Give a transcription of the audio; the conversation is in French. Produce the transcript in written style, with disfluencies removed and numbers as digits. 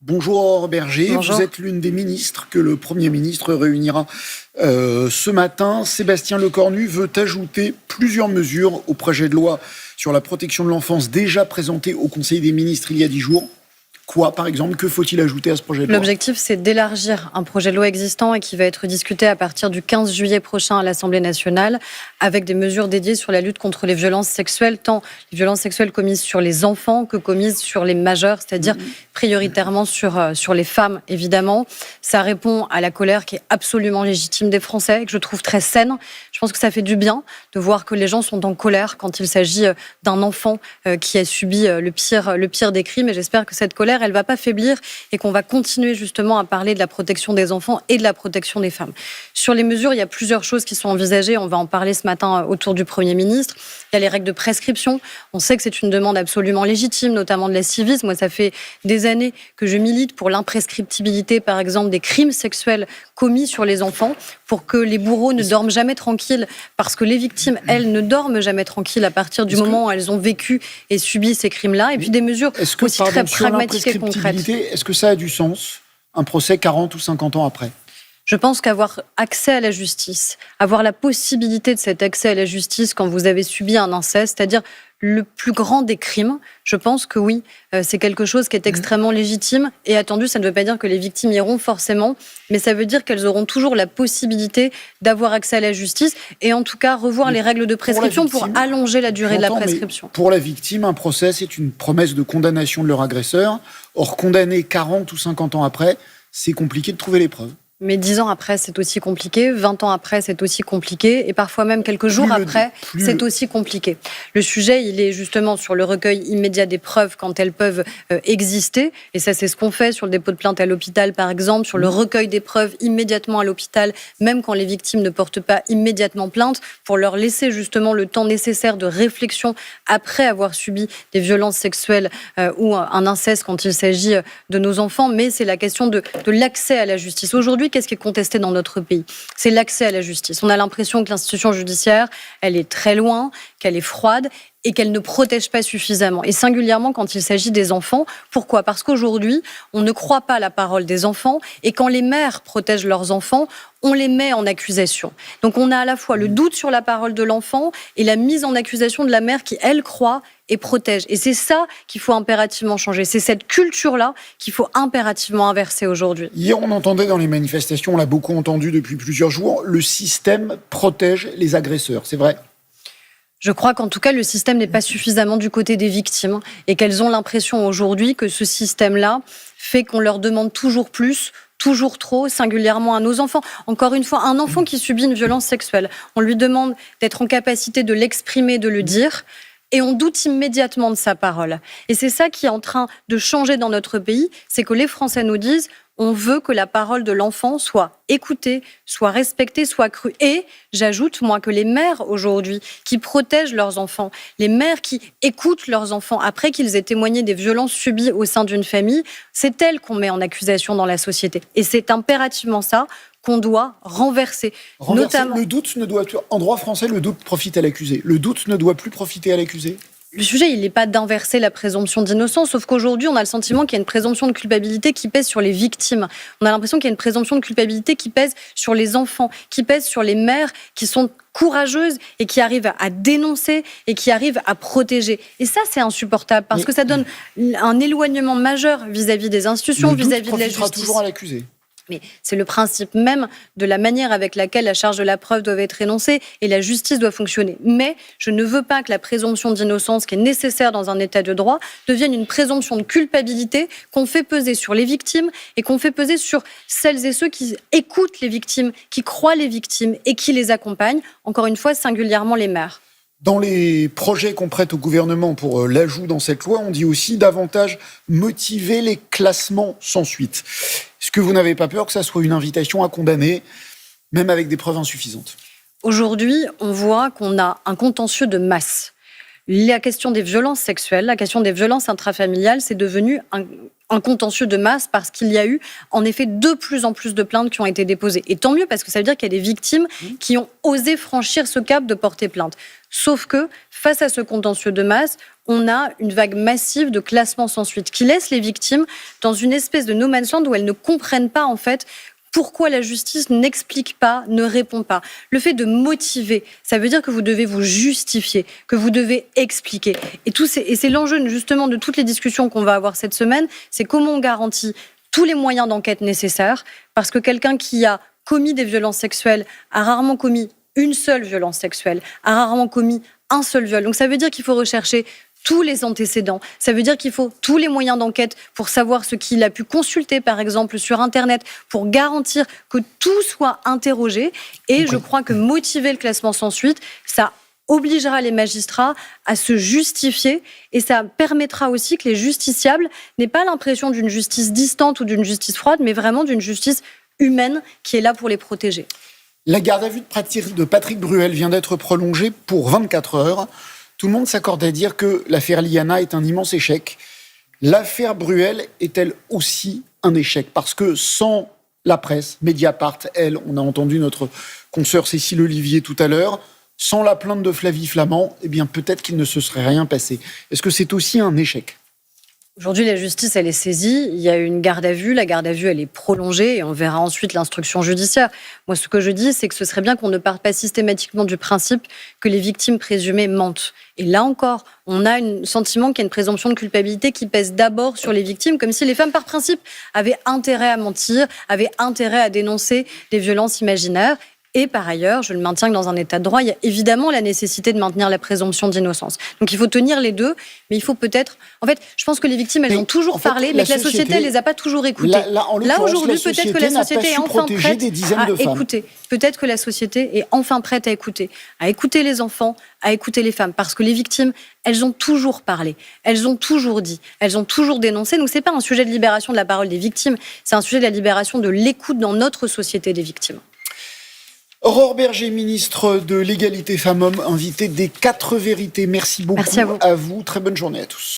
Bonjour Aurore Berger, Bonjour. vous êtes l'une des ministres que le Premier ministre réunira ce matin. Sébastien Lecornu veut ajouter plusieurs mesures au projet de loi sur la protection de l'enfance déjà présenté au Conseil des ministres il y a 10 jours. Quoi, par exemple? Que faut-il ajouter à ce projet de loi? L'objectif, c'est d'élargir un projet de loi existant et qui va être discuté à partir du 15 juillet prochain à l'Assemblée nationale, avec des mesures dédiées sur la lutte contre les violences sexuelles, tant les violences sexuelles commises sur les enfants que commises sur les majeurs, c'est-à-dire prioritairement sur les femmes, évidemment. Ça répond à la colère qui est absolument légitime des Français, et que je trouve très saine. Je pense que ça fait du bien de voir que les gens sont en colère quand il s'agit d'un enfant qui a subi le pire des crimes, et j'espère que cette colère, elle ne va pas faiblir et qu'on va continuer justement à parler de la protection des enfants et de la protection des femmes. Sur les mesures, il y a plusieurs choses qui sont envisagées. On va en parler ce matin autour du Premier ministre. Il y a les règles de prescription. On sait que c'est une demande absolument légitime, notamment de la Civis. Moi, ça fait des années que je milite pour l'imprescriptibilité, par exemple, des crimes sexuels commis sur les enfants, pour que les bourreaux ne dorment jamais tranquilles, parce que les victimes, elles, ne dorment jamais tranquilles à partir du moment où elles ont vécu et subi ces crimes-là. Et puis des mesures aussi très pragmatiques et concrètes. Est-ce que ça a du sens, un procès 40 ou 50 ans après? Je pense qu'avoir accès à la justice, avoir la possibilité de cet accès à la justice quand vous avez subi un inceste, c'est-à-dire le plus grand des crimes, je pense que oui, c'est quelque chose qui est extrêmement légitime et attendu. Ça ne veut pas dire que les victimes iront forcément, mais ça veut dire qu'elles auront toujours la possibilité d'avoir accès à la justice et en tout cas revoir les règles de prescription pour allonger la durée de la prescription. Pour la victime, un procès, c'est une promesse de condamnation de leur agresseur. Or, condamné 40 ou 50 ans après, c'est compliqué de trouver les preuves. Mais 10 ans après, c'est aussi compliqué. 20 ans après, c'est aussi compliqué. Et parfois même quelques jours après, c'est aussi compliqué. Le sujet, il est justement sur le recueil immédiat des preuves quand elles peuvent exister. Et ça, c'est ce qu'on fait sur le dépôt de plainte à l'hôpital, par exemple, sur le recueil des preuves immédiatement à l'hôpital, même quand les victimes ne portent pas immédiatement plainte, pour leur laisser justement le temps nécessaire de réflexion après avoir subi des violences sexuelles ou un inceste quand il s'agit de nos enfants. Mais c'est la question de l'accès à la justice. Aujourd'hui, qu'est-ce qui est contesté dans notre pays? C'est l'accès à la justice. On a l'impression que l'institution judiciaire, elle est très loin, qu'elle est froide et qu'elle ne protège pas suffisamment. Et singulièrement quand il s'agit des enfants. Pourquoi? Parce qu'aujourd'hui, on ne croit pas la parole des enfants et quand les mères protègent leurs enfants, on les met en accusation. Donc on a à la fois le doute sur la parole de l'enfant et la mise en accusation de la mère qui, elle, croit et protège. Et c'est ça qu'il faut impérativement changer. C'est cette culture-là qu'il faut impérativement inverser aujourd'hui. Hier, on entendait dans les manifestations, on l'a beaucoup entendu depuis plusieurs jours, le système protège les agresseurs. C'est vrai? Je crois qu'en tout cas, le système n'est pas suffisamment du côté des victimes et qu'elles ont l'impression aujourd'hui que ce système-là fait qu'on leur demande toujours plus, toujours trop, singulièrement à nos enfants. Encore une fois, un enfant qui subit une violence sexuelle, on lui demande d'être en capacité de l'exprimer, de le dire, et on doute immédiatement de sa parole. Et c'est ça qui est en train de changer dans notre pays, c'est que les Français nous disent on veut que la parole de l'enfant soit écoutée, soit respectée, soit crue. Et j'ajoute, moi, que les mères aujourd'hui qui protègent leurs enfants, les mères qui écoutent leurs enfants après qu'ils aient témoigné des violences subies au sein d'une famille, c'est elles qu'on met en accusation dans la société. Et c'est impérativement ça qu'on doit renverser. Notamment... Le doute ne doit, en droit français, le doute profite à l'accusé. Le doute ne doit plus profiter à l'accusé. Le sujet, il n'est pas d'inverser la présomption d'innocence, sauf qu'aujourd'hui, on a le sentiment qu'il y a une présomption de culpabilité qui pèse sur les victimes. On a l'impression qu'il y a une présomption de culpabilité qui pèse sur les enfants, qui pèse sur les mères qui sont courageuses et qui arrivent à dénoncer et qui arrivent à protéger. Et ça, c'est insupportable parce que ça donne un éloignement majeur vis-à-vis des institutions, vis-à-vis de la justice. Le doute profitera toujours à l'accusé. Mais c'est le principe même de la manière avec laquelle la charge de la preuve doit être énoncée et la justice doit fonctionner. Mais je ne veux pas que la présomption d'innocence qui est nécessaire dans un état de droit devienne une présomption de culpabilité qu'on fait peser sur les victimes et qu'on fait peser sur celles et ceux qui écoutent les victimes, qui croient les victimes et qui les accompagnent. Encore une fois, singulièrement les mères. Dans les projets qu'on prête au gouvernement pour l'ajout dans cette loi, on dit aussi davantage motiver les classements sans suite. Est-ce que vous n'avez pas peur que ça soit une invitation à condamner, même avec des preuves insuffisantes? Aujourd'hui, on voit qu'on a un contentieux de masse. La question des violences sexuelles, la question des violences intrafamiliales, c'est devenu un contentieux de masse parce qu'il y a eu en effet de plus en plus de plaintes qui ont été déposées. Et tant mieux, parce que ça veut dire qu'il y a des victimes qui ont osé franchir ce cap de porter plainte. Sauf que face à ce contentieux de masse, on a une vague massive de classement sans suite qui laisse les victimes dans une espèce de no man's land où elles ne comprennent pas en fait pourquoi la justice n'explique pas, ne répond pas. Le fait de motiver, ça veut dire que vous devez vous justifier, que vous devez expliquer. Et c'est l'enjeu justement de toutes les discussions qu'on va avoir cette semaine, c'est comment on garantit tous les moyens d'enquête nécessaires, parce que quelqu'un qui a commis des violences sexuelles a rarement commis une seule violence sexuelle, a rarement commis un seul viol. Donc ça veut dire qu'il faut rechercher tous les antécédents. Ça veut dire qu'il faut tous les moyens d'enquête pour savoir ce qu'il a pu consulter, par exemple, sur Internet, pour garantir que tout soit interrogé. Et je crois que motiver le classement sans suite, ça obligera les magistrats à se justifier et ça permettra aussi que les justiciables n'aient pas l'impression d'une justice distante ou d'une justice froide, mais vraiment d'une justice humaine qui est là pour les protéger. La garde à vue de Patrick Bruel vient d'être prolongée pour 24 heures. Tout le monde s'accorde à dire que l'affaire Liana est un immense échec. L'affaire Bruel est-elle aussi un échec ? Parce que sans la presse, Mediapart, elle, on a entendu notre consoeur Cécile Olivier tout à l'heure, sans la plainte de Flavie Flament, eh bien peut-être qu'il ne se serait rien passé. Est-ce que c'est aussi un échec ? Aujourd'hui, la justice, elle est saisie. Il y a une garde à vue. La garde à vue, elle est prolongée et on verra ensuite l'instruction judiciaire. Moi, ce que je dis, c'est que ce serait bien qu'on ne parte pas systématiquement du principe que les victimes présumées mentent. Et là encore, on a un sentiment qu'il y a une présomption de culpabilité qui pèse d'abord sur les victimes, comme si les femmes, par principe, avaient intérêt à mentir, avaient intérêt à dénoncer des violences imaginaires. Et par ailleurs, je le maintiens que dans un état de droit, il y a évidemment la nécessité de maintenir la présomption d'innocence. Donc il faut tenir les deux, mais il faut peut-être... En fait, je pense que les victimes, elles ont toujours parlé, mais que la société, elle les a pas toujours écoutées. Là aujourd'hui, peut-être que la société est enfin prête à écouter. Peut-être que la société est enfin prête à écouter les enfants, à écouter les femmes. Parce que les victimes, elles ont toujours parlé, elles ont toujours dit, elles ont toujours dénoncé. Donc c'est pas un sujet de libération de la parole des victimes, c'est un sujet de la libération de l'écoute dans notre société des victimes. Aurore Bergé, ministre de l'Égalité Femmes-Hommes, invitée des 4 vérités. Merci beaucoup. Merci à vous. Très bonne journée à tous.